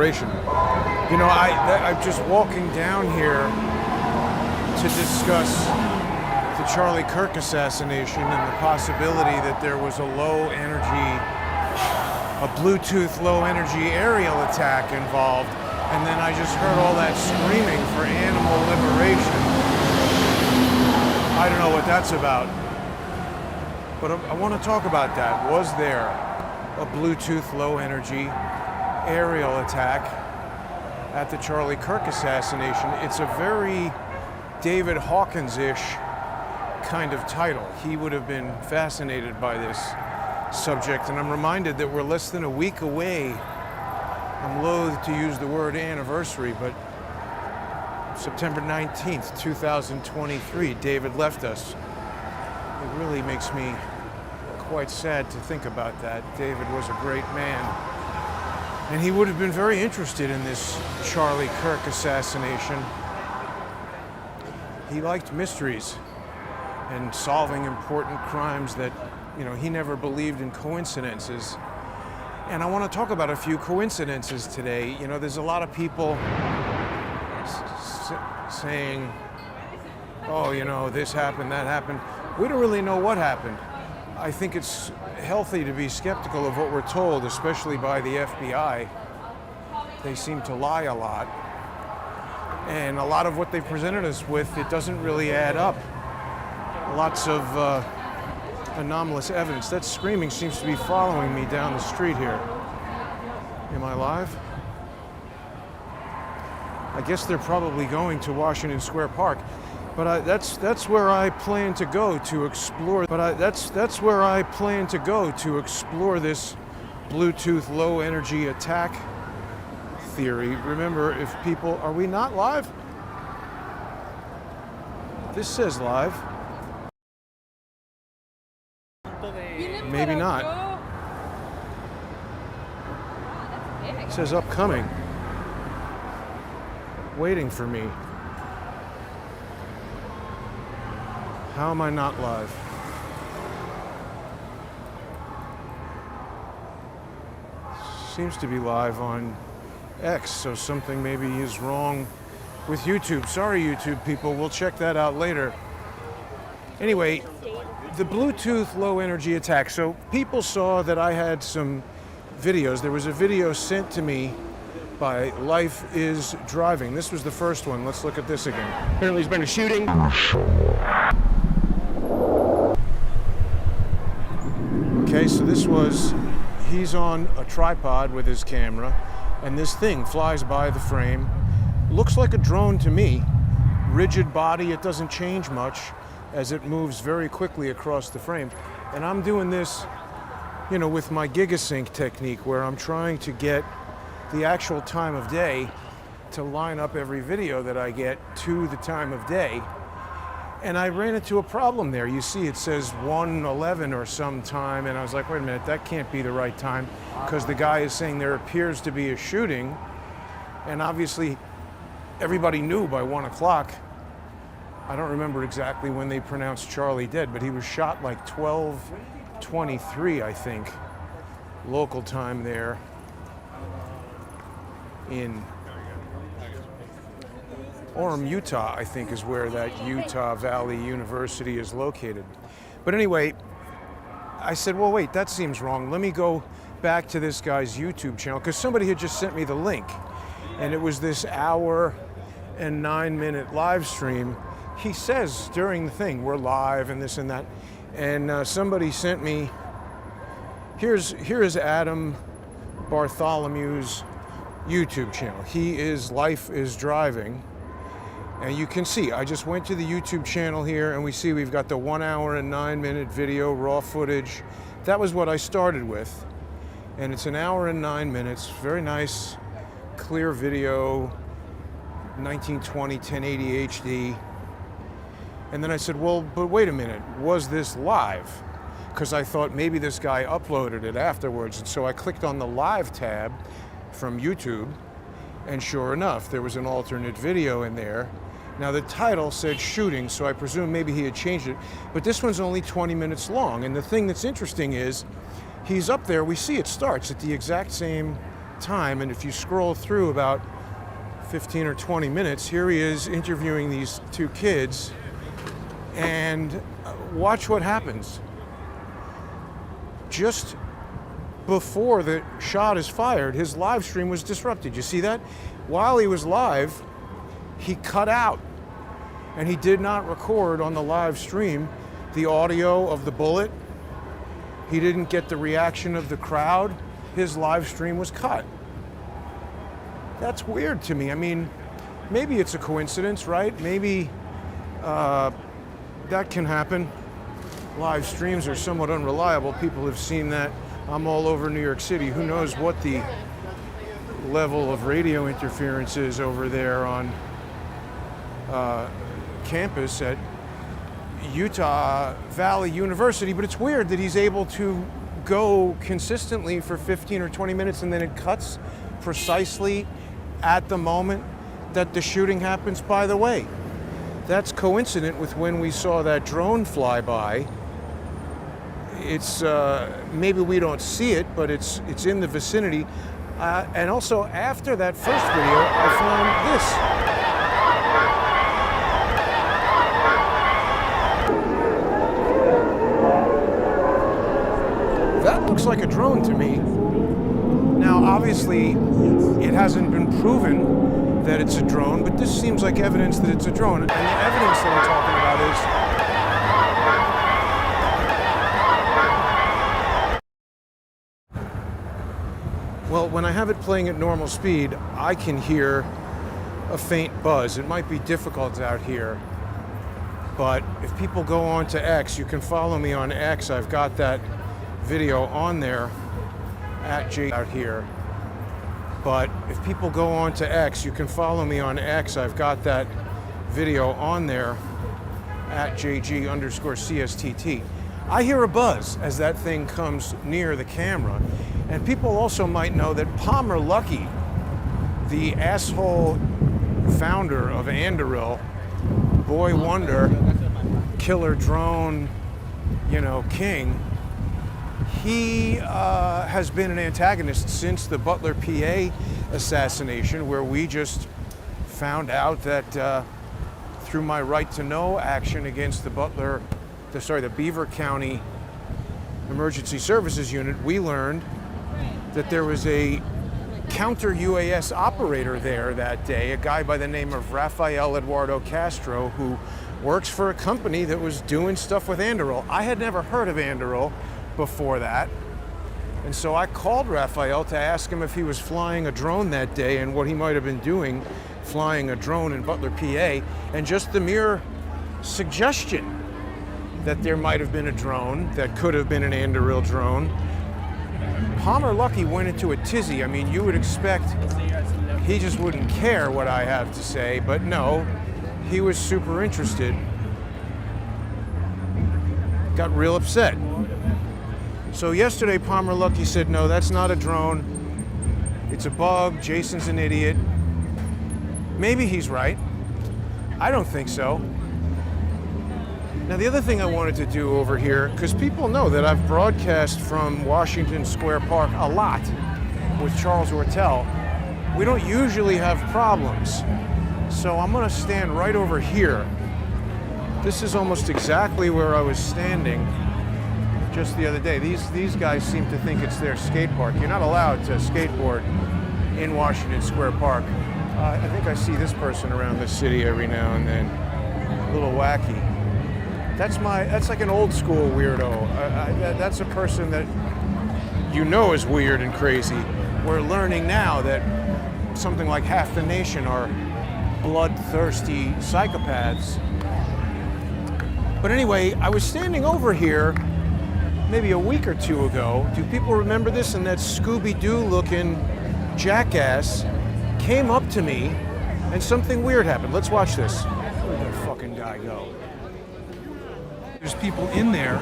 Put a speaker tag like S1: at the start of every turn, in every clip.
S1: liberation. You know, I'm just walking down here to discuss the Charlie Kirk assassination and the possibility that there was a Bluetooth low energy aerial attack involved. And then I just heard all that screaming for animal liberation. I don't know what that's about. But I want to talk about that. Was there a Bluetooth low energy aerial attack at the Charlie Kirk assassination? It's a very David Hawkins-ish kind of title. He would have been fascinated by this subject, and I'm reminded that we're less than a week away. I'm loath to use the word anniversary, but September 19th, 2023, David left us. It really makes me quite sad to think about that. David was a great man, and he would have been very interested in this Charlie Kirk assassination. He liked mysteries and solving important crimes that, you know, he never believed in coincidences. And I want to talk about a few coincidences today. You know, there's a lot of people saying, oh, you know, this happened, that happened. We don't really know what happened. I think it's healthy to be skeptical of what we're told, especially by the FBI. They seem to lie a lot. And a lot of what they presented us with, it doesn't really add up. Lots of anomalous evidence. That screaming seems to be following me down the street here. Am I live? I guess they're probably going to Washington Square Park, but that's where I plan to go to explore. That's where I plan to go to explore this Bluetooth low energy attack theory. Remember, if people, are we not live? This says live. Maybe not. It says upcoming. Waiting for me. How am I not live? Seems to be live on X, so something maybe is wrong with YouTube. Sorry, YouTube people, we'll check that out later. Anyway, the Bluetooth low energy attack. So people saw that I had some videos. There was a video sent to me by Life is Driving. This was the first one. Let's look at this again.
S2: Apparently there's been a shooting.
S1: Okay, so this was, he's on a tripod with his camera, and this thing flies by the frame. Looks like a drone to me. Rigid body, it doesn't change much as it moves very quickly across the frame. And I'm doing this, you know, with my GigaSync technique, where I'm trying to get the actual time of day to line up every video that I get to the time of day. And I ran into a problem there. You see, it says 1:11 or some time, and I was like, wait a minute, that can't be the right time, because the guy is saying there appears to be a shooting, and obviously everybody knew by 1 o'clock. I don't remember exactly when they pronounced Charlie dead, but he was shot like 12:23, I think, local time there in Orem, Utah, I think is where that Utah Valley University is located. But anyway, I said, well, wait, that seems wrong. Let me go back to this guy's YouTube channel, because somebody had just sent me the link, and it was this 1 and 9 minute live stream. He says during the thing, we're live and this and that. And somebody sent me, here is Adam Bartholomew's YouTube channel. He is Life is Driving. And you can see, I just went to the YouTube channel here, and we see we've got the 1 hour and 9 minute video, raw footage. That was what I started with. And it's 1 hour and 9 minutes, very nice, clear video, 1920, 1080 HD. And then I said, well, but wait a minute, was this live? Because I thought maybe this guy uploaded it afterwards. And so I clicked on the live tab from YouTube, and sure enough, there was an alternate video in there. Now the title said shooting, so I presume maybe he had changed it, but this one's only 20 minutes long. And the thing that's interesting is, he's up there, we see it starts at the exact same time, and if you scroll through about 15 or 20 minutes, here he is interviewing these two kids, and watch what happens. Just before the shot is fired, his live stream was disrupted. You see that? While he was live, he cut out, and he did not record on the live stream the audio of the bullet. He didn't get the reaction of the crowd. His live stream was cut. That's weird to me. I mean, maybe it's a coincidence, right? Maybe that can happen. Live streams are somewhat unreliable. People have seen that. I'm all over New York City. Who knows what the level of radio interference is over there on campus at Utah Valley University, but it's weird that he's able to go consistently for 15 or 20 minutes and then it cuts precisely at the moment that the shooting happens. By the way, that's coincident with when we saw that drone fly by. It's maybe we don't see it, but it's in the vicinity. And also after that first video, I found this. That looks like a drone to me. Now, obviously, it hasn't been proven that it's a drone, but this seems like evidence that it's a drone. And the evidence that I'm talking about is, well, when I have it playing at normal speed, I can hear a faint buzz. It might be difficult out here, but if people go on to X, you can follow me on X. I've got that video on there at J out here. But if people go on to X, you can follow me on X. I've got that video on there at JG_CSTT. I hear a buzz as that thing comes near the camera. And people also might know that Palmer Luckey, the asshole founder of Anduril, boy wonder, killer drone, king, he has been an antagonist since the Butler, PA assassination, where we just found out that through my right to know action against the Beaver County Emergency Services Unit, we learned that there was a counter UAS operator there that day, a guy by the name of Rafael Eduardo Castro, who works for a company that was doing stuff with Anduril. I had never heard of Anduril before that. And so I called Rafael to ask him if he was flying a drone that day and what he might have been doing flying a drone in Butler, PA. And just the mere suggestion that there might have been a drone that could have been an Anduril drone, Palmer Luckey went into a tizzy. I mean, you would expect he just wouldn't care what I have to say, but no, he was super interested. Got real upset. So yesterday, Palmer Luckey said, no, that's not a drone. It's a bug. Jason's an idiot. Maybe he's right. I don't think so. Now, the other thing I wanted to do over here, because people know that I've broadcast from Washington Square Park a lot with Charles Ortel. We don't usually have problems. So I'm going to stand right over here. This is almost exactly where I was standing just the other day. These guys seem to think it's their skate park. You're not allowed to skateboard in Washington Square Park. I think I see this person around the city every now and then. A little wacky. That's like an old school weirdo. That's a person that is weird and crazy. We're learning now that something like half the nation are bloodthirsty psychopaths. But anyway, I was standing over here maybe a week or two ago. Do people remember this? And that Scooby-Doo looking jackass came up to me and something weird happened. Let's watch this. Where'd that fucking guy go? There's people in there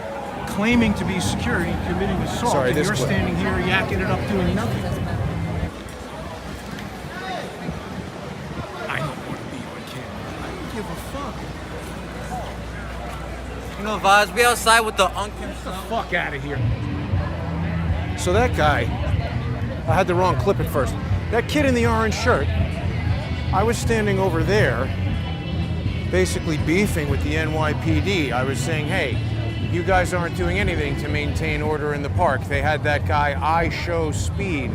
S1: claiming to be security committing assault. Sorry, and you're standing here yakking it up doing nothing. I don't want to be on camera. I don't give a fuck.
S2: Vaz, be outside with the unkempt
S1: Get the fuck out of here. So that guy I had the wrong clip at first. That kid in the orange shirt, I was standing over there, basically beefing with the NYPD. I was saying, hey, you guys aren't doing anything to maintain order in the park. They had that guy, I Show Speed,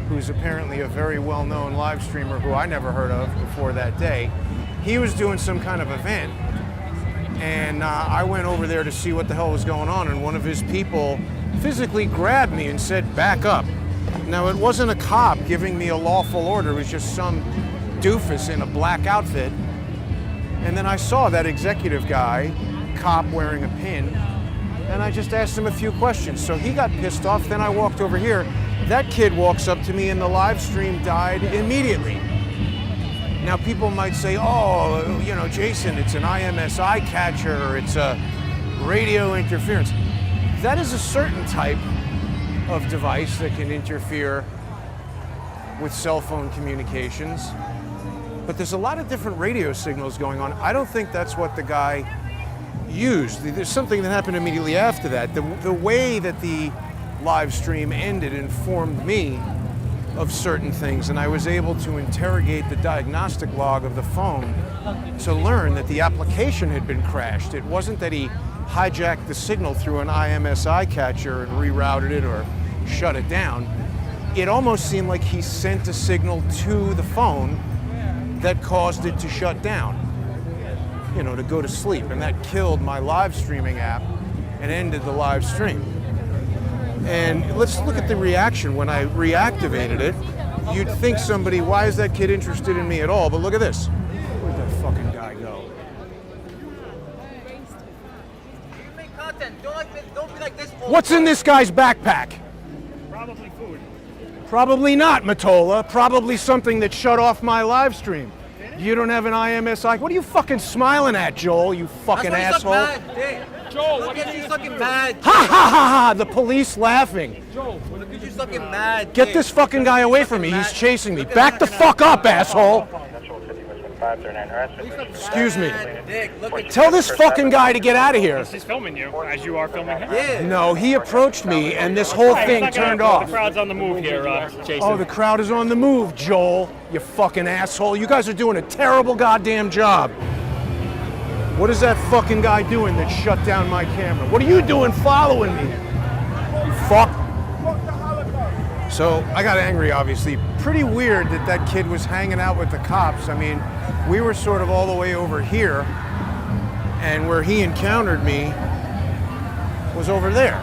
S1: who's apparently a very well-known live streamer who I never heard of before that day. He was doing some kind of event, and I went over there to see what the hell was going on, and one of his people physically grabbed me and said, back up. Now, it wasn't a cop giving me a lawful order, it was just some doofus in a black outfit. And then I saw that executive guy, cop wearing a pin, and I just asked him a few questions. So he got pissed off, then I walked over here. That kid walks up to me and the live stream died immediately. Now people might say, oh, you know, Jason, it's an IMSI catcher, or it's a radio interference. That is a certain type of device that can interfere with cell phone communications. But there's a lot of different radio signals going on. I don't think that's what the guy used. There's something that happened immediately after that. The way that the live stream ended informed me of certain things, and I was able to interrogate the diagnostic log of the phone to learn that the application had been crashed. It wasn't that he hijacked the signal through an IMSI catcher and rerouted it or shut it down. It almost seemed like he sent a signal to the phone that caused it to shut down, you know, to go to sleep, and that killed my live streaming app and ended the live stream. And let's look at the reaction when I reactivated it. You'd think somebody, why is that kid interested in me at all? But look at this. Where'd that fucking guy go?
S2: You make content. Don't be like this.
S1: What's in this guy's backpack?
S3: Probably food.
S1: Probably not, Matola. Probably something that shut off my live stream. You don't have an IMSI. What are you fucking smiling at, Joel? You fucking asshole.
S3: Joel,
S2: Look at you fucking mad.
S1: Ha ha ha ha! The police laughing.
S3: Joel,
S2: Look at you fucking mad.
S1: Get this fucking guy away from me. He's chasing me. Back the fuck up, asshole. Excuse me. Tell this fucking guy to get out of here.
S3: he's filming you as you are filming him.
S2: Yeah.
S1: No, he approached me and this whole thing turned off.
S3: The crowd's on the move here, Jason.
S1: Oh, the crowd is on the move, Joel. You fucking asshole. You guys are doing a terrible goddamn job. What is that fucking guy doing that shut down my camera? What are you doing following me? You fuck. So I got angry, obviously. Pretty weird that that kid was hanging out with the cops. I mean, we were sort of all the way over here, and where he encountered me was over there.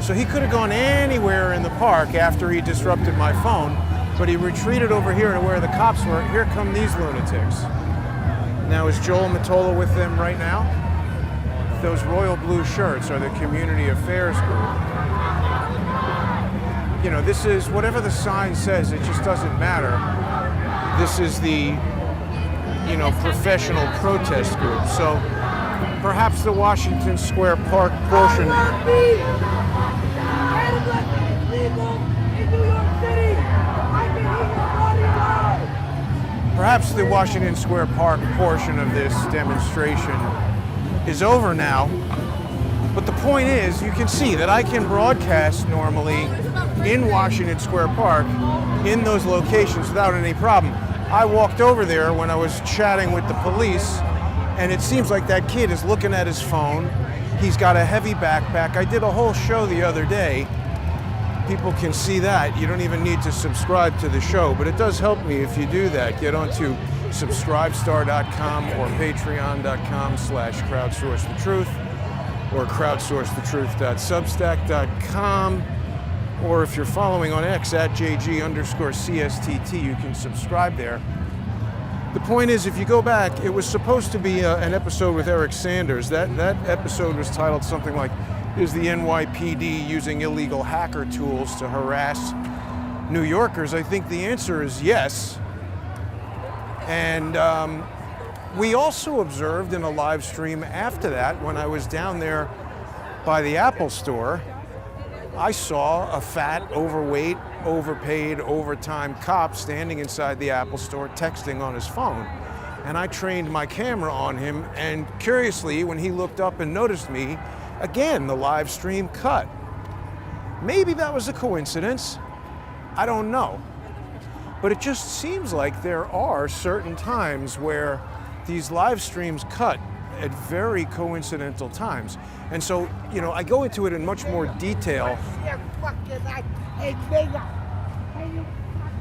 S1: So he could have gone anywhere in the park after he disrupted my phone, but he retreated over here to where the cops were. Here come these lunatics. Now, is Joel Matola with them right now? Those royal blue shirts are the community affairs group. You know, this is, whatever the sign says, it just doesn't matter. This is the, you know, professional protest group. So perhaps the Washington Square Park portion. Perhaps the Washington Square Park portion of this demonstration is over now. But the point is, you can see that I can broadcast normally in Washington Square Park in those locations without any problem. I walked over there when I was chatting with the police, and it seems like that kid is looking at his phone. He's got a heavy backpack. I did a whole show the other day. People can see that. You don't even need to subscribe to the show, but it does help me if you do that. Get onto subscribestar.com or patreon.com/crowdsourcethetruth or crowdsourcethetruth.substack.com, or if you're following on X at JG_CSTT, you can subscribe there. The point is, if you go back, it was supposed to be an episode with Eric Sanders. That episode was titled something like, "Is the NYPD using illegal hacker tools to harass New Yorkers?" I think the answer is yes. And we also observed in a live stream after that, when I was down there by the Apple store, I saw a fat, overweight, overpaid, overtime cop standing inside the Apple store texting on his phone. And I trained my camera on him, and curiously, when he looked up and noticed me, again, the live stream cut. Maybe that was a coincidence. I don't know. But it just seems like there are certain times where these live streams cut at very coincidental times. And so, I go into it in much more detail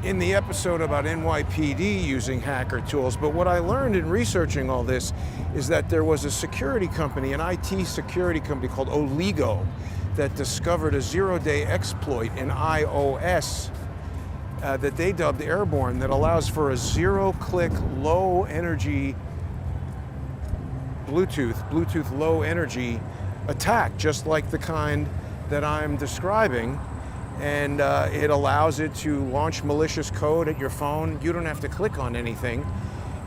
S1: in the episode about NYPD using hacker tools. But what I learned in researching all this is that there was a security company, an IT security company called Oligo, that discovered a zero-day exploit in iOS that they dubbed Airborne, that allows for a zero-click, low-energy Bluetooth low-energy attack, just like the kind that I'm describing. And it allows it to launch malicious code at your phone. You don't have to click on anything.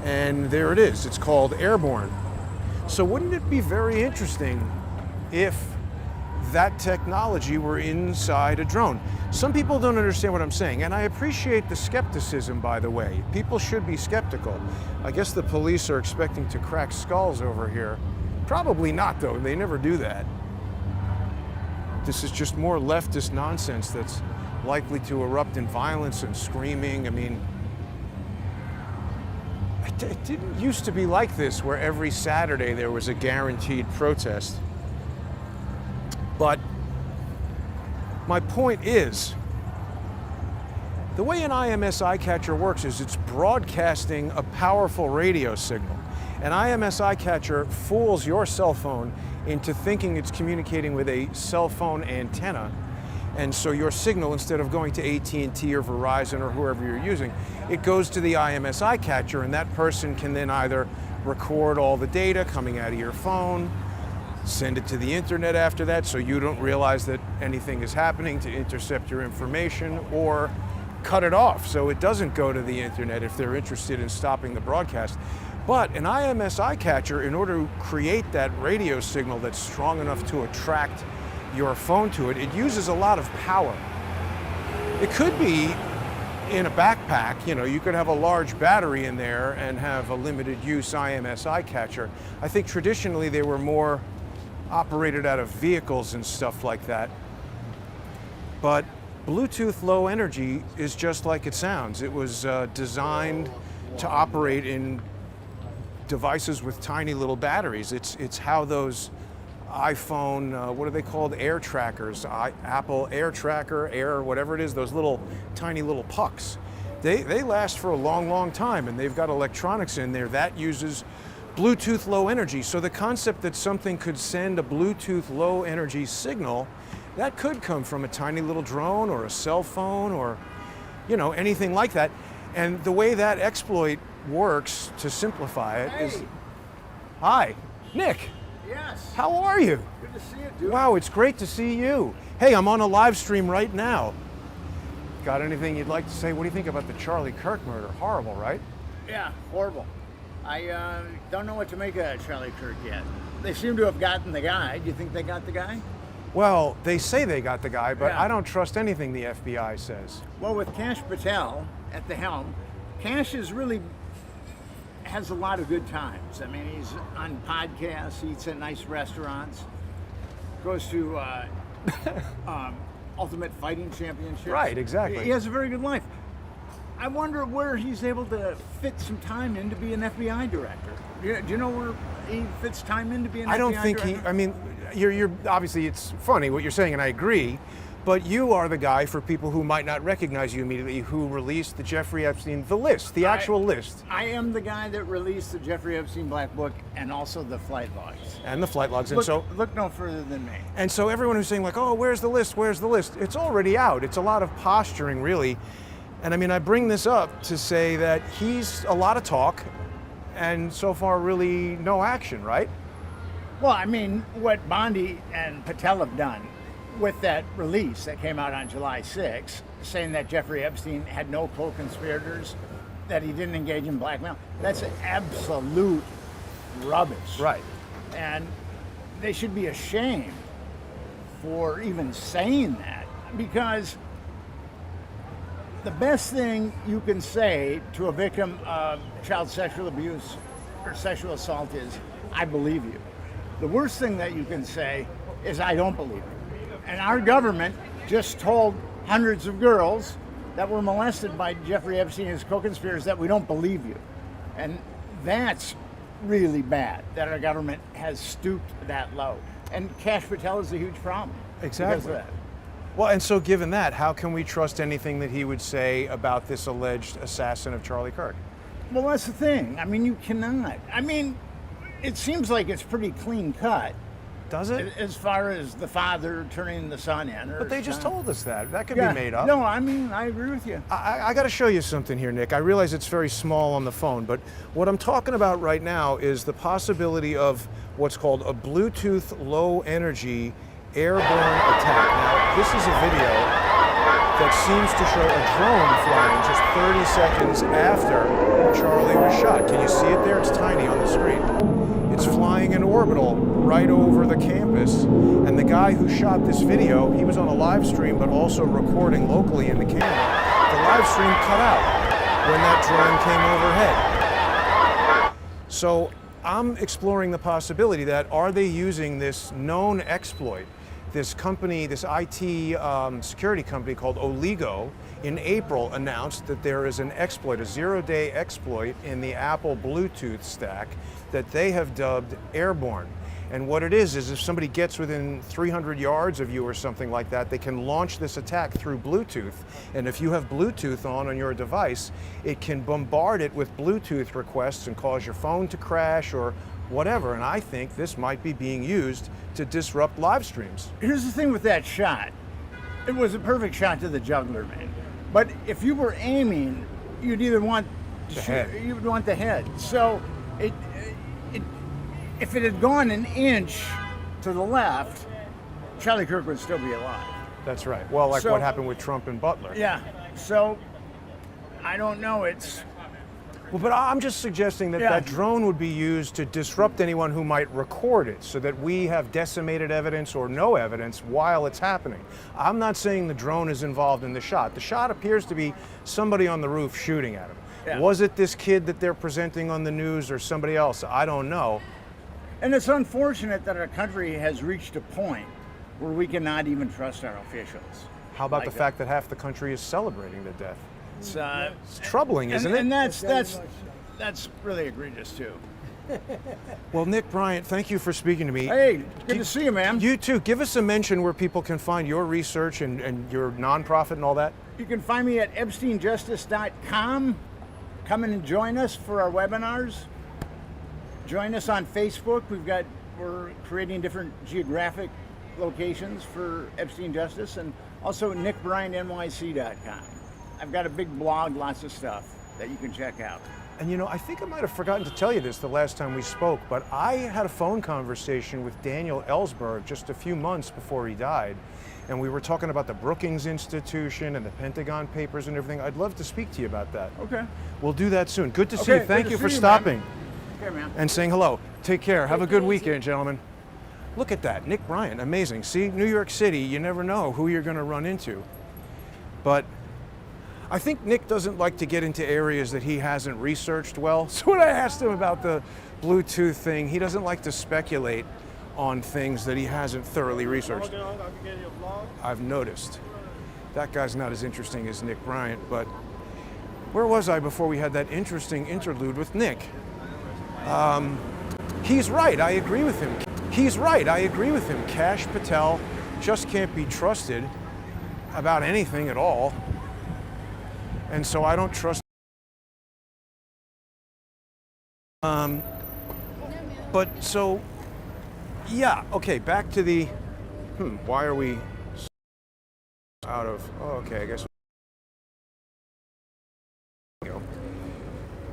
S1: And there it is. It's called Airborne. So wouldn't it be very interesting if that technology were inside a drone? Some people don't understand what I'm saying, and I appreciate the skepticism, by the way. People should be skeptical. I guess the police are expecting to crack skulls over here. Probably not, though. They never do that. This is just more leftist nonsense that's likely to erupt in violence and screaming. I mean, it didn't used to be like this, where every Saturday there was a guaranteed protest. But my point is, the way an IMS eye catcher works is it's broadcasting a powerful radio signal. An IMS eye catcher fools your cell phone into thinking it's communicating with a cell phone antenna. And so your signal, instead of going to AT&T or Verizon or whoever you're using, it goes to the IMS eye catcher, and that person can then either record all the data coming out of your phone, send it to the internet after that so you don't realize that anything is happening to intercept your information, or cut it off so it doesn't go to the internet if they're interested in stopping the broadcast. But an IMS eye catcher, in order to create that radio signal that's strong enough to attract your phone to it, it uses a lot of power. It could be in a backpack. You could have a large battery in there and have a limited use IMS eye catcher. I think traditionally they were more operated out of vehicles and stuff like that. But Bluetooth low energy is just like it sounds. It was designed to operate in devices with tiny little batteries. It's how those iPhone, what are they called? Air trackers, Apple Air Tracker, Air, whatever it is, those little tiny little pucks. They last for a long, long time, and they've got electronics in there that uses Bluetooth low energy. So the concept that something could send a Bluetooth low energy signal, that could come from a tiny little drone or a cell phone or, anything like that. And the way that exploit works, to simplify it, is... Hi, Nick.
S4: Yes.
S1: How are you?
S4: Good to see you, dude.
S1: Wow, it's great to see you. Hey, I'm on a live stream right now. Got anything you'd like to say? What do you think about the Charlie Kirk murder? Horrible, right?
S4: Yeah, horrible. I don't know what to make of Charlie Kirk yet. They seem to have gotten the guy. Do you think they got the guy?
S1: Well, they say they got the guy, but
S4: Yeah.
S1: I don't trust anything the FBI says.
S4: Well, with Cash Patel at the helm, Cash has a lot of good times. I mean, he's on podcasts, eats at nice restaurants, goes to Ultimate Fighting Championships.
S1: Right, exactly.
S4: He has a very good life. I wonder where he's able to fit some time in to be an FBI director. Do you know where he fits time in to be an FBI director?
S1: I don't think I mean, you're obviously, it's funny what you're saying, and I agree, but you are the guy, for people who might not recognize you immediately, who released the Jeffrey Epstein, the list, the actual list.
S4: I am the guy that released the Jeffrey Epstein Black Book and also the flight logs.
S1: And the flight logs. And
S4: Look no further than me.
S1: And so everyone who's saying like, oh, where's the list? Where's the list? It's already out. It's a lot of posturing, really. And I mean, I bring this up to say that he's a lot of talk and so far really no action, right?
S4: Well, I mean, what Bondi and Patel have done with that release that came out on July 6th, saying that Jeffrey Epstein had no co-conspirators, that he didn't engage in blackmail, that's absolute rubbish.
S1: Right.
S4: And they should be ashamed for even saying that, because the best thing you can say to a victim of child sexual abuse or sexual assault is, I believe you. The worst thing that you can say is, I don't believe you. And our government just told hundreds of girls that were molested by Jeffrey Epstein and his co-conspirators that we don't believe you. And that's really bad that our government has stooped that low. And Cash Patel is a huge problem.
S1: Exactly.
S4: Because of that.
S1: Well, and so given that, how can we trust anything that he would say about this alleged assassin of Charlie Kirk?
S4: Well, that's the thing. I mean, you cannot. I mean, it seems like it's pretty clean cut.
S1: Does it?
S4: As far as the father turning the son in.
S1: But they just told us that. That could
S4: Yeah.
S1: be made up.
S4: No, I mean, I agree with you.
S1: I got to show you something here, Nick. I realize it's very small on the phone, but what I'm talking about right now is the possibility of what's called a Bluetooth low energy airborne attack. Now, this is a video that seems to show a drone flying just 30 seconds after Charlie was shot. Can you see it there? It's tiny on the screen. It's flying in orbital right over the campus, and the guy who shot this video, he was on a live stream but also recording locally in the camera. The live stream cut out when that drone came overhead. So I'm exploring the possibility that are they using this known exploit, this company, this IT security company called Oligo, in April announced that there is an exploit, a zero-day exploit in the Apple Bluetooth stack that they have dubbed Airborne. And what it is if somebody gets within 300 yards of you or something like that, they can launch this attack through Bluetooth. And if you have Bluetooth on your device, it can bombard it with Bluetooth requests and cause your phone to crash or whatever. And I think this might be being used to disrupt live streams.
S4: Here's the thing with that shot. It was a perfect shot to the jugular vein. But if you were aiming, you'd either want
S1: The head.
S4: you would want the head. So if it had gone an inch to the left, Charlie Kirk would still be alive.
S1: That's right. Well, like
S4: So-
S1: what happened with Trump and Butler.
S4: Yeah. So I don't know.
S1: Well, but I'm just suggesting that
S4: Yeah.
S1: that drone would be used to disrupt anyone who might record it so that we have decimated evidence or no evidence while it's happening. I'm not saying the drone is involved in the shot. The shot appears to be somebody on the roof shooting at him.
S4: Yeah.
S1: Was it this kid that they're presenting on the news or somebody else? I don't know.
S4: And it's unfortunate that our country has reached a point where we cannot even trust our officials.
S1: How about
S4: Like
S1: the fact that half the country is celebrating the death?
S4: It's
S1: It's troubling, isn't it?
S4: And that's really egregious too.
S1: Well, Nick Bryant, thank you for speaking to me.
S4: Hey, good to see you, man.
S1: You too. Give us a mention where people can find your research and your nonprofit and all that.
S4: You can find me at EpsteinJustice.com. Come in and join us for our webinars. Join us on Facebook. We're creating different geographic locations for Epstein Justice, and also NickBryantNYC.com. I've got a big blog, lots of stuff that you can check out.
S1: And you know, I think I might have forgotten to tell you this the last time we spoke, but I had a phone conversation with Daniel Ellsberg just a few months before he died. And we were talking about the Brookings Institution and the Pentagon Papers and everything. I'd love to speak to you about that.
S4: Okay.
S1: We'll do that soon. Good to see you.
S4: Okay,
S1: Thank
S4: good
S1: you
S4: to
S1: for
S4: see you,
S1: stopping
S4: Okay, man.
S1: and saying hello. Take care. Have a good weekend, gentlemen. Look at that. Nick Bryant. Amazing. See, New York City, you never know who you're going to run into. But I think Nick doesn't like to get into areas that he hasn't researched well. So when I asked him about the Bluetooth thing, he doesn't like to speculate on things that he hasn't thoroughly researched. I've noticed. That guy's not as interesting as Nick Bryant, but where was I before we had that interesting interlude with Nick? He's right, I agree with him. He's right, I agree with him. Cash Patel just can't be trusted about anything at all. And so I don't trust. But so, yeah, okay, back to the, why are we out of, okay, I guess.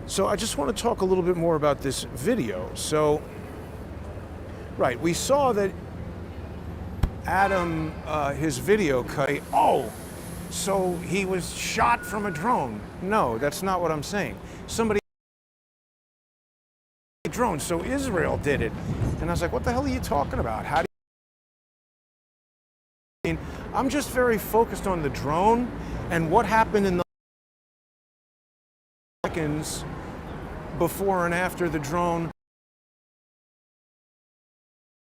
S1: So I just want to talk a little bit more about this video. So, right, we saw that Adam, his video cut, so he was shot from a drone. No, that's not what I'm saying. Somebody drone, so Israel did it. And I was like, what the hell are you talking about? How do you... I'm just very focused on the drone and what happened in the seconds before and after the drone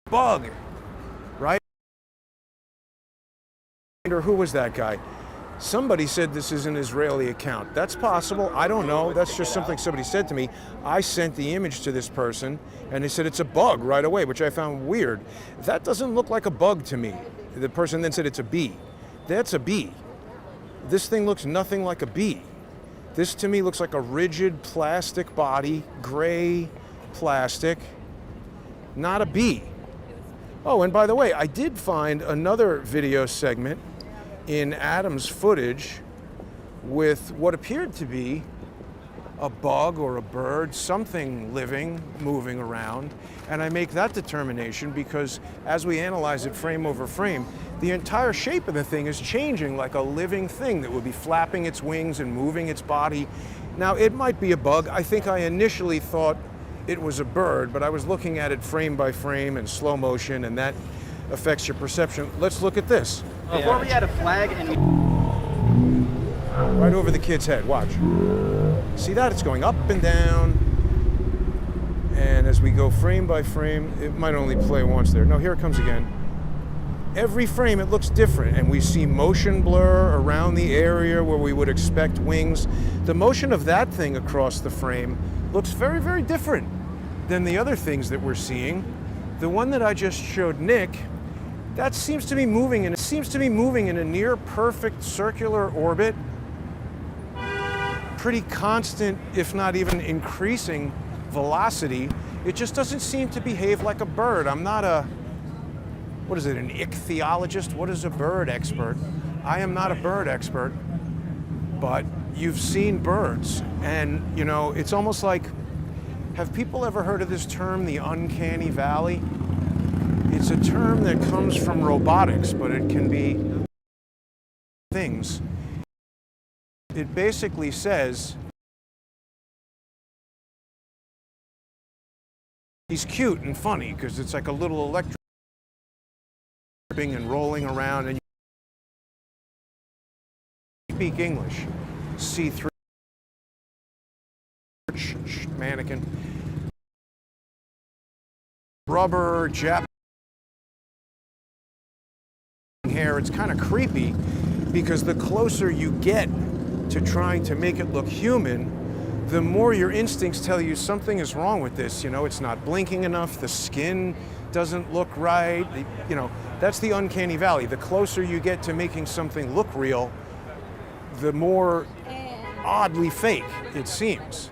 S1: bug, right? Or who was that guy? Somebody said this is an Israeli account. That's possible. I don't know. That's just something somebody said to me. I sent the image to this person, and they said it's a bug right away, which I found weird. That doesn't look like a bug to me. The person then said it's a bee. That's a bee. This thing looks nothing like a bee. This to me looks like a rigid plastic body, gray plastic, not a bee. Oh, and by the way, I did find another video segment in Adam's footage with what appeared to be a bug or a bird, something living, moving around. And I make that determination because as we analyze it frame over frame, the entire shape of the thing is changing like a living thing that would be flapping its wings and moving its body. Now, it might be a bug. I think I initially thought it was a bird, but I was looking at it frame by frame in slow motion, and that affects your perception. Let's look at this.
S2: Before we had a flag and we...
S1: Right over the kid's head, watch. See that? It's going up and down. And as we go frame by frame, it might only play once there. No, here it comes again. Every frame it looks different, and we see motion blur around the area where we would expect wings. The motion of that thing across the frame looks very, very different than the other things that we're seeing. The one that I just showed Nick, that seems to be moving, and it seems to be moving in a near perfect circular orbit. Pretty constant, if not even increasing velocity. It just doesn't seem to behave like a bird. I'm not a, what is it, an ichthyologist? What is a bird expert? I am not a bird expert, but you've seen birds, and you know, it's almost like, have people ever heard of this term, the uncanny valley? It's a term that comes from robotics, but it can be things. It basically says he's cute and funny because it's like a little electric and rolling around, and you speak English. C3 mannequin, rubber, Japanese hair. It's kind of creepy because the closer you get to trying to make it look human, the more your instincts tell you something is wrong with this. You know, it's not blinking enough, the skin doesn't look right. You know, that's the uncanny valley. The closer you get to making something look real, the more oddly fake it seems.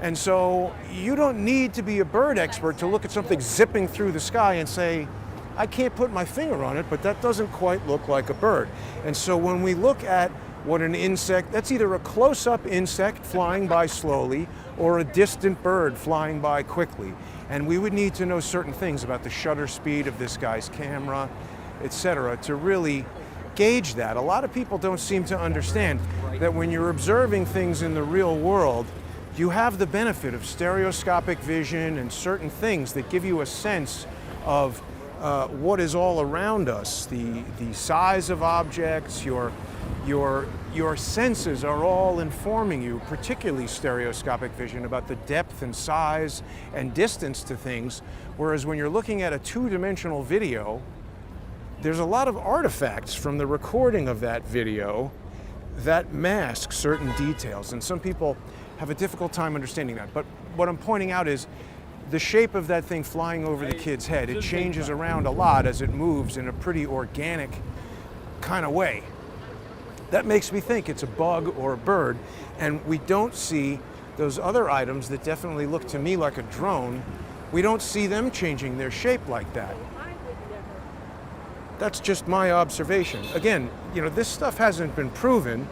S1: And so you don't need to be a bird expert to look at something zipping through the sky and say, I can't put my finger on it, but that doesn't quite look like a bird. And so when we look at what an insect, that's either a close-up insect flying by slowly or a distant bird flying by quickly. And we would need to know certain things about the shutter speed of this guy's camera, etc., to really gauge that. A lot of people don't seem to understand that when you're observing things in the real world, you have the benefit of stereoscopic vision and certain things that give you a sense of what is all around us, the size of objects, your senses are all informing you, particularly stereoscopic vision, about the depth and size and distance to things, whereas when you're looking at a two-dimensional video, there's a lot of artifacts from the recording of that video that mask certain details, and some people have a difficult time understanding that. But what I'm pointing out is the shape of that thing flying over the kid's head, it changes around a lot as it moves in a pretty organic kind of way. That makes me think it's a bug or a bird, and we don't see those other items that definitely look to me like a drone. We don't see them changing their shape like that. That's just my observation. Again, you know, this stuff hasn't been proven.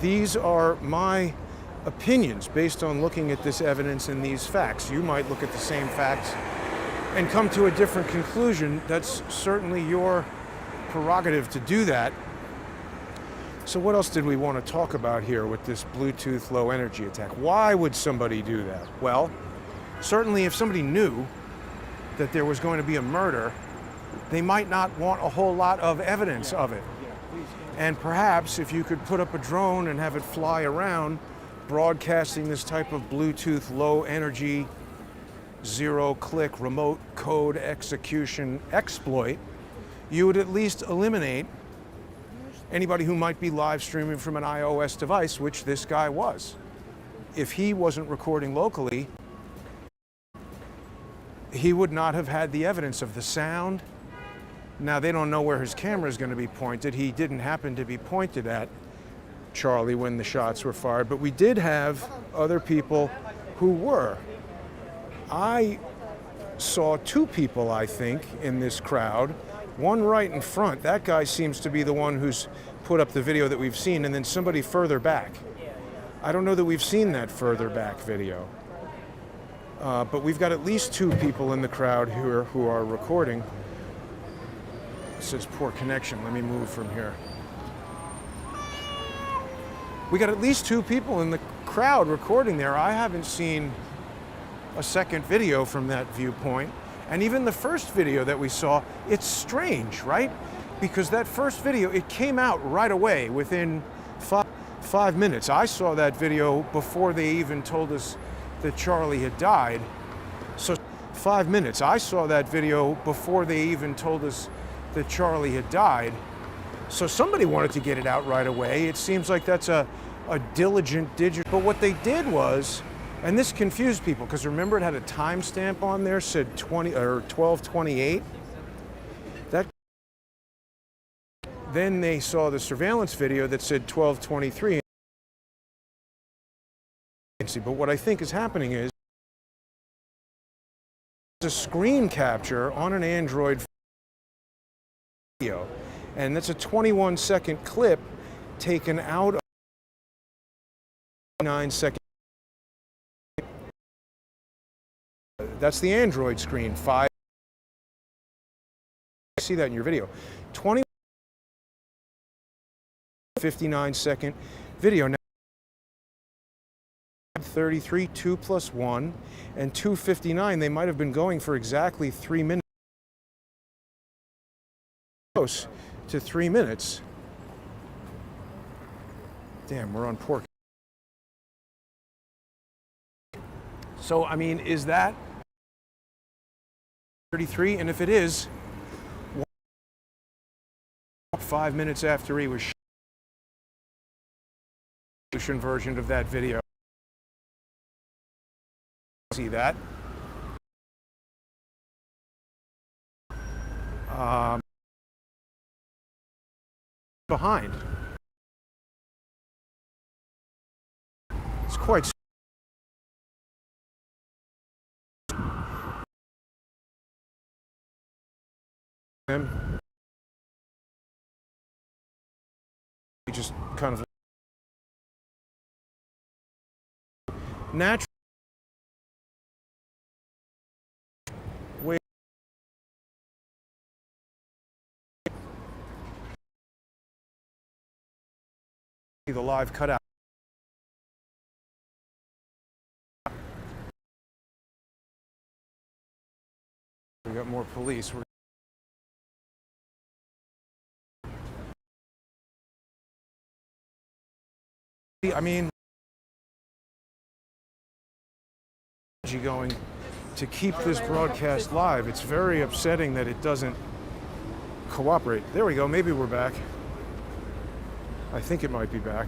S1: These are my opinions based on looking at this evidence and these facts. You might look at the same facts and come to a different conclusion. That's certainly your prerogative to do that. So what else did we want to talk about here with this Bluetooth low energy attack? Why would somebody do that? Well, certainly if somebody knew that there was going to be a murder, they might not want a whole lot of evidence of it. And perhaps if you could put up a drone and have it fly around broadcasting this type of Bluetooth low energy, zero-click remote code execution exploit, you would at least eliminate anybody who might be live streaming from an iOS device, which this guy was. If he wasn't recording locally, he would not have had the evidence of the sound. Now, they don't know where his camera is going to be pointed. He didn't happen to be pointed at Charlie when the shots were fired, but we did have other people who were. I saw two people, I think, in this crowd. One right in front. That guy seems to be the one who's put up the video that we've seen, and then somebody further back. I don't know that we've seen that further back video. But we've got at least two people in the crowd who are recording. It says poor connection. Let me move from here. We got at least two people in the crowd recording there. I haven't seen a second video from that viewpoint. And even the first video that we saw, it's strange, right? Because that first video, it came out right away within five minutes. I saw that video before they even told us that Charlie had died. So 5 minutes. I saw that video before they even told us that Charlie had died. So somebody wanted to get it out right away. It seems like that's a diligent digital. But what they did was, and this confused people, because remember it had a timestamp on there, said 12:28. Then they saw the surveillance video that said 12:23. But what I think is happening is a screen capture on an Android video, and that's a 21-second clip taken out of 9-second. That's the Android screen. see that in your video. 59-second video. Now 33, 2 plus 1, and 2:59. They might have been going for exactly 3 minutes. Close to 3 minutes. Damn, we're on pork. So, I mean, is that 33? And if it is, 5 minutes after he was version of that video. See that? Behind. It's quite. Him. He just kind of natural. Wait. The live cutout. We got more police. I mean, going to keep this broadcast live. It's very upsetting that it doesn't cooperate. There we go. Maybe we're back. I think it might be back.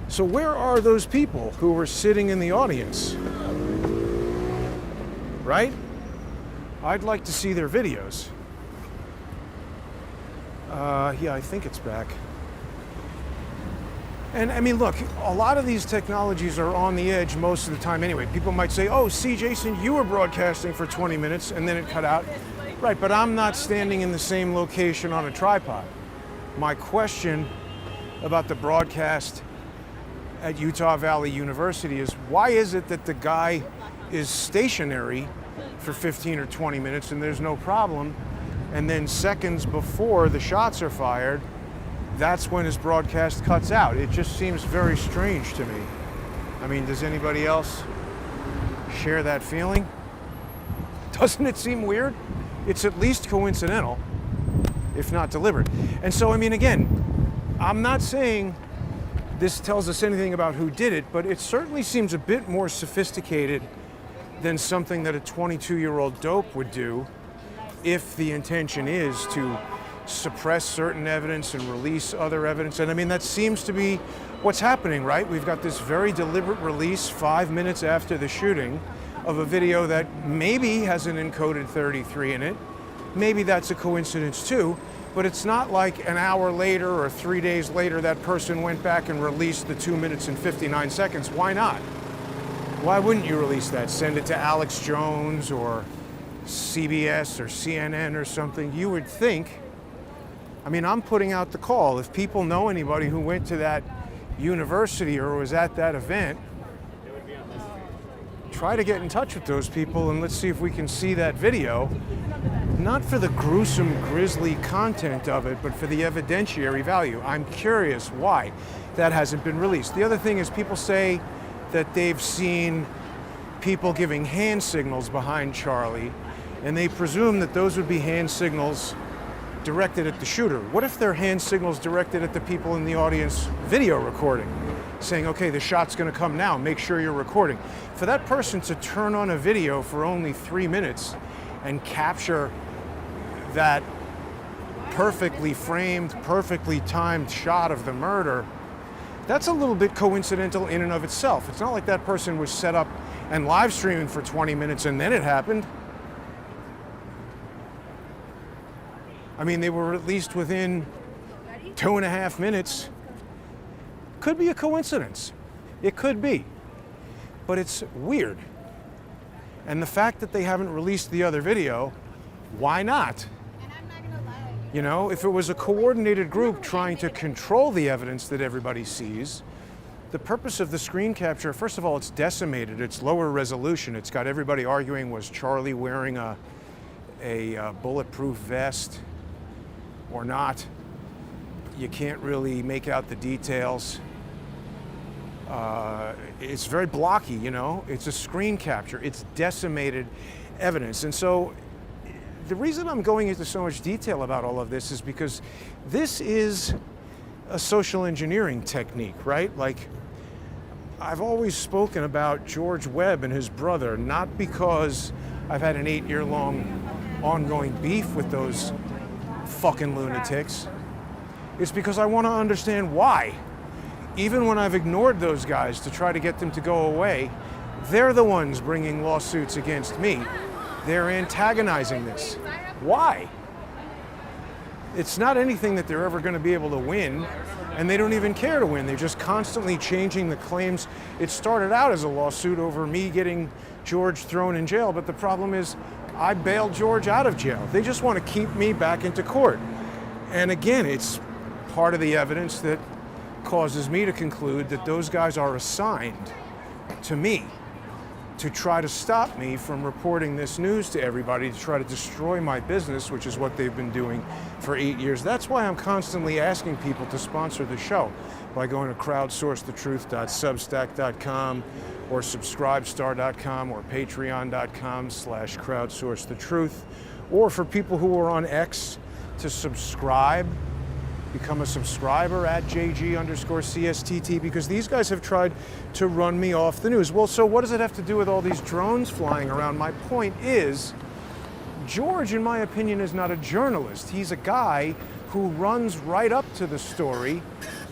S1: So where are those people who were sitting in the audience? Right? I'd like to see their videos. Yeah, I think it's back. And I mean, look, a lot of these technologies are on the edge most of the time anyway. People might say, oh, see, Jason, you were broadcasting for 20 minutes and then it cut out. Right, but I'm not standing in the same location on a tripod. My question about the broadcast at Utah Valley University is, why is it that the guy is stationary for 15 or 20 minutes and there's no problem, and then seconds before the shots are fired, that's when his broadcast cuts out? It just seems very strange to me. I mean, does anybody else share that feeling? Doesn't it seem weird? It's at least coincidental, if not deliberate. And so, I mean, again, I'm not saying this tells us anything about who did it, but it certainly seems a bit more sophisticated than something that a 22-year-old dope would do, if the intention is to suppress certain evidence and release other evidence. And I mean, that seems to be what's happening, right? We've got this very deliberate release 5 minutes after the shooting of a video that maybe has an encoded 33 in it. Maybe that's a coincidence too, but it's not like an hour later or 3 days later that person went back and released the 2 minutes and 59 seconds. Why not? Why wouldn't you release that? Send it to Alex Jones or CBS or CNN or something. You would think, I mean, I'm putting out the call. If people know anybody who went to that university or was at that event, try to get in touch with those people and let's see if we can see that video. Not for the gruesome, grisly content of it, but for the evidentiary value. I'm curious why that hasn't been released. The other thing is people say that they've seen people giving hand signals behind Charlie, and they presume that those would be hand signals directed at the shooter. What if they're hand signals directed at the people in the audience video recording, saying, okay, the shot's gonna come now, make sure you're recording. For that person to turn on a video for only 3 minutes and capture that perfectly framed, perfectly timed shot of the murder, that's a little bit coincidental in and of itself. It's not like that person was set up and live streaming for 20 minutes and then it happened. I mean, they were released within 2.5 minutes. Could be a coincidence. It could be. But it's weird. And the fact that they haven't released the other video, why not? You know, if it was a coordinated group trying to control the evidence that everybody sees, the purpose of the screen capture, first of all, it's decimated, it's lower resolution. It's got everybody arguing, was Charlie wearing a bulletproof vest or not? You can't really make out the details. It's very blocky, you know? It's a screen capture. It's decimated evidence. And so the reason I'm going into so much detail about all of this is because this is a social engineering technique, right? Like, I've always spoken about George Webb and his brother, not because I've had an 8-year-long ongoing beef with those fucking lunatics. It's because I want to understand why. Even when I've ignored those guys to try to get them to go away, they're the ones bringing lawsuits against me. They're antagonizing this. Why? It's not anything that they're ever going to be able to win, and they don't even care to win. They're just constantly changing the claims. It started out as a lawsuit over me getting George thrown in jail, but the problem is I bailed George out of jail. They just want to keep me back into court. And again, it's part of the evidence that causes me to conclude that those guys are assigned to me to try to stop me from reporting this news to everybody, to try to destroy my business, which is what they've been doing for 8 years. That's why I'm constantly asking people to sponsor the show by going to crowdsourcethetruth.substack.com or subscribestar.com or patreon.com/crowdsourcethetruth. Or for people who are on X, to subscribe, become a subscriber at JG_CSTT, because these guys have tried to run me off the news. Well, so what does it have to do with all these drones flying around? My point is, George, in my opinion, is not a journalist. He's a guy who runs right up to the story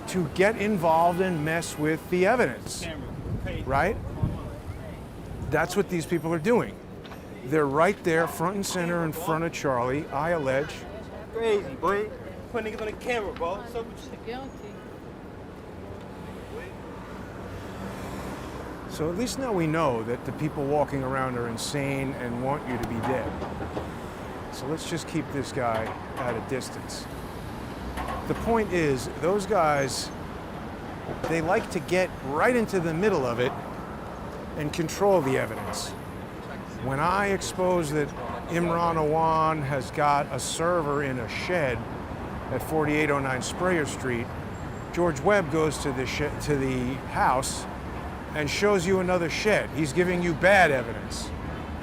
S1: to get involved and mess with the evidence, right? That's what these people are doing. They're right there, front and center, in front of Charlie, I allege.
S2: Crazy, boy. Put niggas on the camera, bro. So
S1: So at least now we know that the people walking around are insane and want you to be dead. So let's just keep this guy at a distance. The point is, those guys, they like to get right into the middle of it and control the evidence. When I expose that Imran Awan has got a server in a shed at 4809 Sprayer Street, George Webb goes to the house and shows you another shed. He's giving you bad evidence.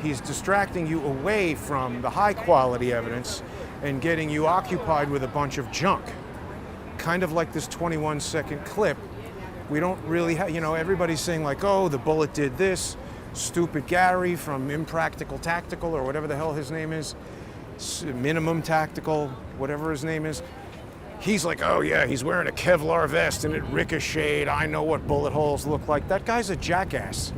S1: He's distracting you away from the high quality evidence and getting you occupied with a bunch of junk. Kind of like this 21-second clip. We don't really have, you know, everybody's saying like, oh, the bullet did this. Stupid Gary from Impractical Tactical or whatever the hell his name is minimum tactical, whatever his name is. He's like, oh yeah, he's wearing a Kevlar vest and it ricocheted. I know what bullet holes look like. That guy's a jackass.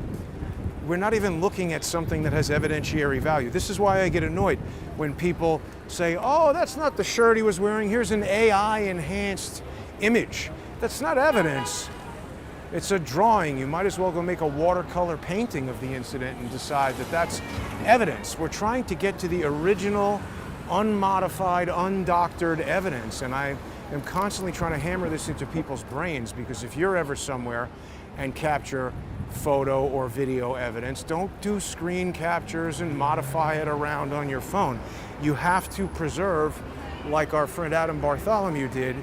S1: We're not even looking at something that has evidentiary value. This is why I get annoyed when people say, oh, that's not the shirt he was wearing. Here's an AI enhanced image. That's not evidence. It's a drawing. You might as well go make a watercolor painting of the incident and decide that that's evidence. We're trying to get to the original, unmodified, undoctored evidence. And I am constantly trying to hammer this into people's brains, because if you're ever somewhere and capture photo or video evidence, don't do screen captures and modify it around on your phone. You have to preserve, like our friend Adam Bartholomew did,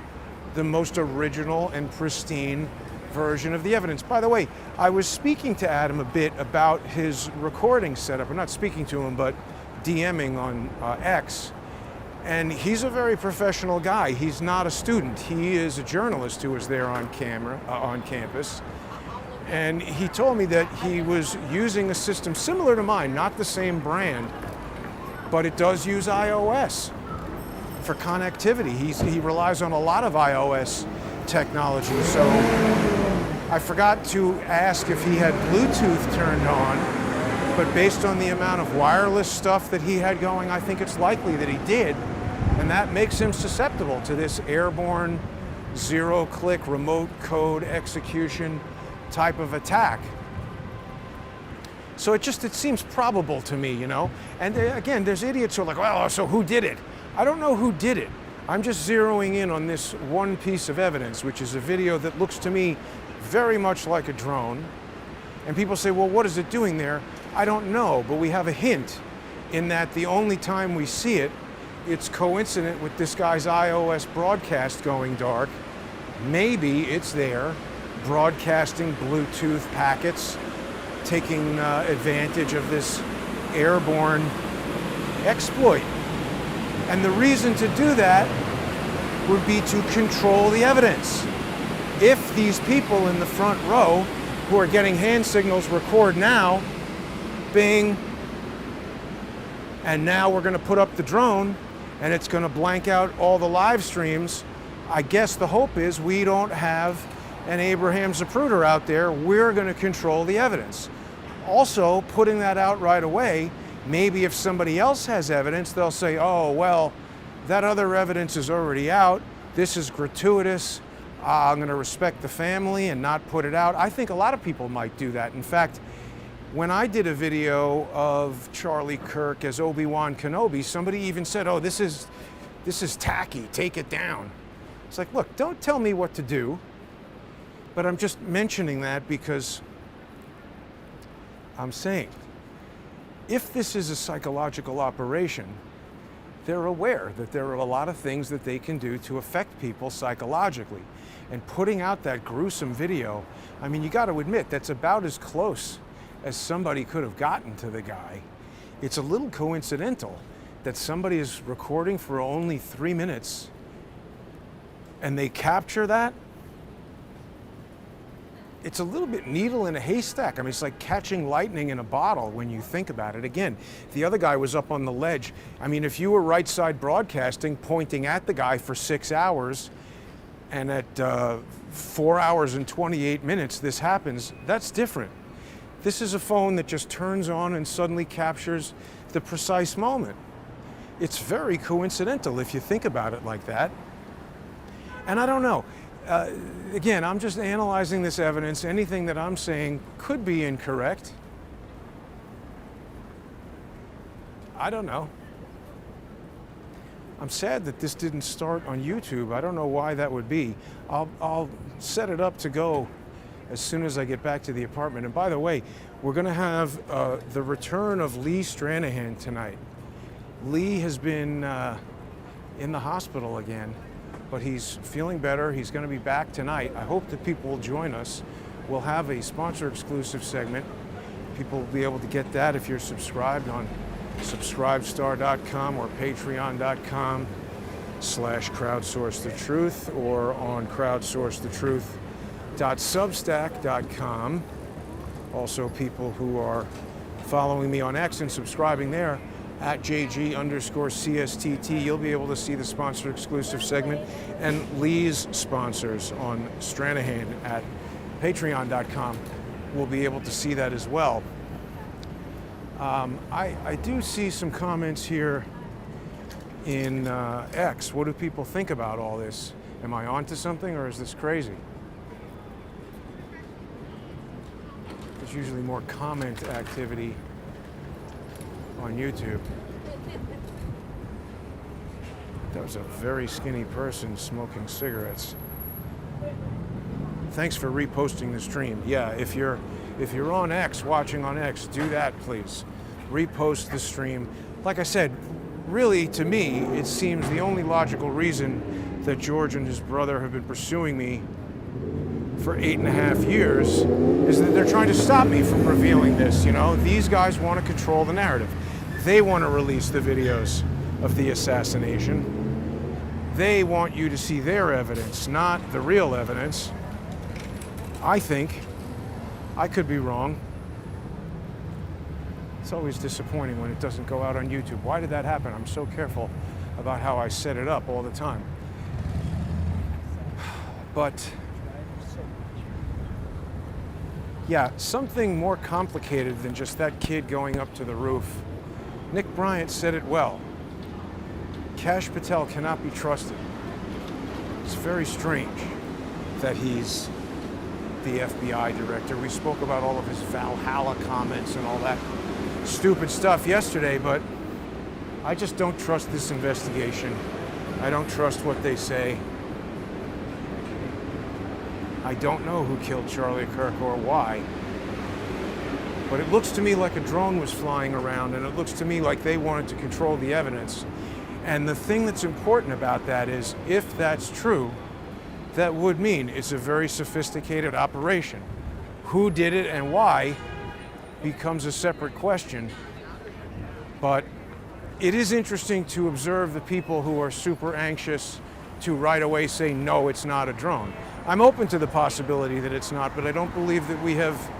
S1: the most original and pristine version of the evidence. By the way, I was speaking to Adam a bit about his recording setup. I'm not speaking to him, but DMing on X. And he's a very professional guy. He's not a student. He is a journalist who was there on camera, on campus. And he told me that he was using a system similar to mine, not the same brand, but it does use iOS for connectivity. He relies on a lot of iOS technology. So I forgot to ask if he had Bluetooth turned on, but based on the amount of wireless stuff that he had going, I think it's likely that he did. And that makes him susceptible to this airborne, zero-click, remote code execution type of attack. So it seems probable to me, you know? And again, there's idiots who are like, well, so who did it? I don't know who did it. I'm just zeroing in on this one piece of evidence, which is a video that looks to me very much like a drone. And people say, well, what is it doing there? I don't know, but we have a hint in that the only time we see it, it's coincident with this guy's iOS broadcast going dark. Maybe it's there, broadcasting Bluetooth packets, taking advantage of this airborne exploit. And the reason to do that would be to control the evidence. If these people in the front row who are getting hand signals record now, bing, and now we're going to put up the drone and it's going to blank out all the live streams, I guess the hope is we don't have an Abraham Zapruder out there. We're going to control the evidence. Also, putting that out right away, maybe if somebody else has evidence, they'll say, oh, well, that other evidence is already out. This is gratuitous. I'm going to respect the family and not put it out. I think a lot of people might do that. In fact, when I did a video of Charlie Kirk as Obi-Wan Kenobi, somebody even said, oh, this is tacky, take it down. It's like, look, don't tell me what to do, but I'm just mentioning that because I'm saying, if this is a psychological operation, they're aware that there are a lot of things that they can do to affect people psychologically. And putting out that gruesome video, I mean, you got to admit, that's about as close as somebody could have gotten to the guy. It's a little coincidental that somebody is recording for only 3 minutes and they capture that. It's a little bit needle in a haystack. I mean, it's like catching lightning in a bottle when you think about it. Again, the other guy was up on the ledge. I mean, if you were right side broadcasting, pointing at the guy for 6 hours, and at 4 hours and 28 minutes this happens, that's different. This is a phone that just turns on and suddenly captures the precise moment. It's very coincidental if you think about it like that. And I don't know. Again, I'm just analyzing this evidence. Anything that I'm saying could be incorrect. I don't know. I'm sad that this didn't start on YouTube. I don't know why that would be. I'll set it up to go as soon as I get back to the apartment. And by the way, we're going to have the return of Lee Stranahan tonight. Lee has been in the hospital again, but he's feeling better. He's going to be back tonight. I hope that people will join us. We'll have a sponsor exclusive segment. People will be able to get that if you're subscribed on subscribestar.com or patreon.com/crowdsourcethetruth or on crowdsourcethetruth.substack.com. Also, people who are following me on X and subscribing there at JG_CSTT, you'll be able to see the sponsor exclusive segment and Lee's sponsors on Stranahan at patreon.com. We'll be able to see that as well. I do see some comments here in X. What do people think about all this? Am I onto something, or is this crazy? There's usually more comment activity on YouTube. That was a very skinny person smoking cigarettes. Thanks for reposting the stream. Yeah, if you're on X, watching on X, do that, please. Repost the stream. Like I said, really, to me, it seems the only logical reason that George and his brother have been pursuing me for 8.5 years is that they're trying to stop me from revealing this, you know? These guys want to control the narrative. They want to release the videos of the assassination. They want you to see their evidence, not the real evidence. I think. I could be wrong. It's always disappointing when it doesn't go out on YouTube. Why did that happen? I'm so careful about how I set it up all the time. But yeah, something more complicated than just that kid going up to the roof. Nick Bryant said it well. Kash Patel cannot be trusted. It's very strange that he's the FBI director. We spoke about all of his Valhalla comments and all that stupid stuff yesterday, but I just don't trust this investigation. I don't trust what they say. I don't know who killed Charlie Kirk or why, but it looks to me like a drone was flying around, and it looks to me like they wanted to control the evidence. And the thing that's important about that is, if that's true, that would mean it's a very sophisticated operation. Who did it and why becomes a separate question. But it is interesting to observe the people who are super anxious to right away say, no, it's not a drone. I'm open to the possibility that it's not, but I don't believe that we have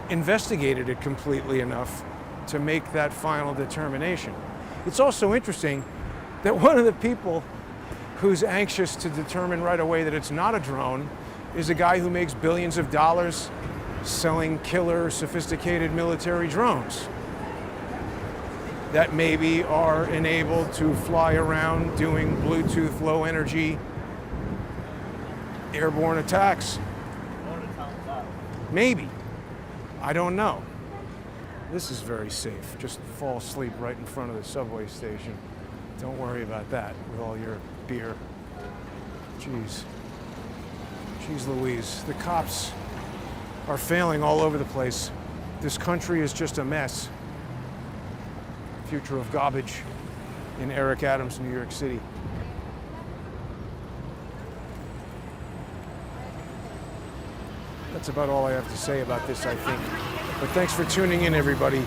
S1: investigated it completely enough to make that final determination. It's also interesting that one of the people who's anxious to determine right away that it's not a drone is a guy who makes billions of dollars selling killer, sophisticated military drones that maybe are enabled to fly around doing Bluetooth low energy airborne attacks. Maybe. I don't know. This is very safe. Just fall asleep right in front of the subway station. Don't worry about that with all your beer. Jeez. Jeez Louise. The cops are failing all over the place. This country is just a mess. Future of garbage in Eric Adams, New York City. That's about all I have to say about this, I think. But thanks for tuning in, everybody.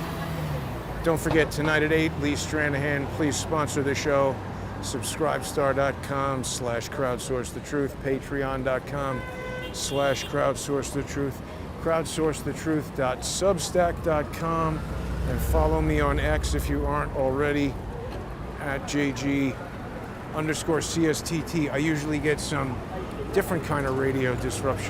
S1: Don't forget, tonight at 8, Lee Stranahan. Please sponsor the show. Subscribestar.com/crowdsourcethetruth. Patreon.com/crowdsourcethetruth. Crowdsourcethetruth.substack.com. And follow me on X if you aren't already at JG_CSTT. I usually get some different kind of radio disruption.